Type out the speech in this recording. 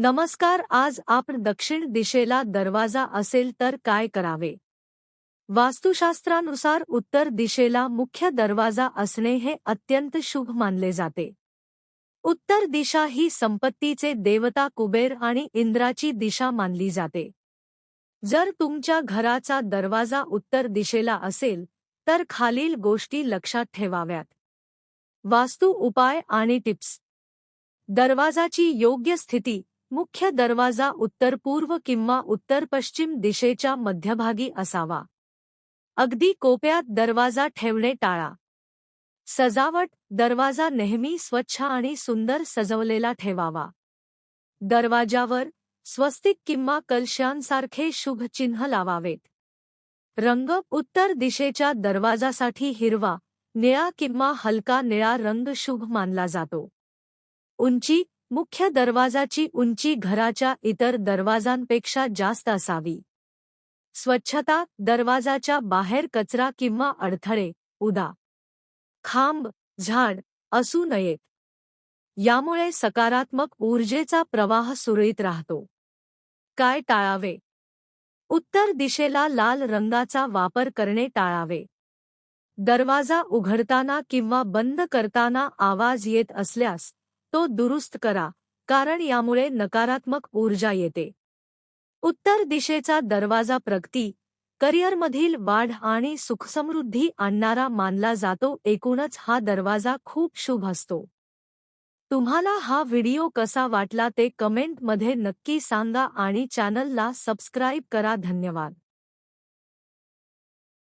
नमस्कार. आज आपण दक्षिण दिशेला दरवाजा असेल तर काय करावे? वास्तुशास्त्रानुसार उत्तर दिशेला मुख्य दरवाजा असणे हे अत्यंत शुभ मानले जाते. उत्तर दिशा ही संपत्तीचे देवता कुबेर आणि इंद्राची दिशा मानली जाते. जर तुमच्या घराचा दरवाजा उत्तर दिशेला असेल तर खालील गोष्टी लक्षात ठेवाव्यात. वास्तू उपाय आणि टिप्स. दरवाजाची योग्य स्थिती. मुख्य दरवाजा उत्तर-पूर्व किंवा उत्तर-पश्चिम दिशेच्या मध्यभागी असावा. अगदी कोपऱ्यात दरवाजा ठेवणे टाळा. सजावट. दरवाजा नेहमी स्वच्छ आणि सुंदर सजवलेला ठेवावा. दरवाजावर स्वस्तिक किंवा कलशांसारखे शुभ चिन्ह लावावेत. रंग. उत्तर दिशेच्या दरवाजासाठी हिरवा, निळा किंवा हलका निळा रंग शुभ मानला जातो. उंची. मुख्य दरवाजाची उंची घराच्या इतर दरवाजांपेक्षा जास्त असावी. स्वच्छता. दरवाजाच्या बाहेर कचरा किंवा अडथळे, उदा. खांब, झाड असू नयेत. यामुळे सकारात्मक ऊर्जेचा प्रवाह सुरळीत राहतो. काय टाळावे? उत्तर दिशेला लाल रंगाचा वापर करणे टाळावे. दरवाजा उघडताना किंवा बंद करताना आवाज येत असल्यास तो दुरुस्त करा, कारण यामुळे नकारात्मक ऊर्जा येते. उत्तर दिशेचा दरवाजा प्रगती, करिअरमधील वाढ आणि सुखसमृद्धी आणणारा मानला जातो. एकूणच हा दरवाजा खूप शुभ असतो. तुम्हाला हा व्हिडिओ कसा वाटला ते कमेंटमध्ये नक्की सांगा आणि चॅनलला सबस्क्राईब करा. धन्यवाद.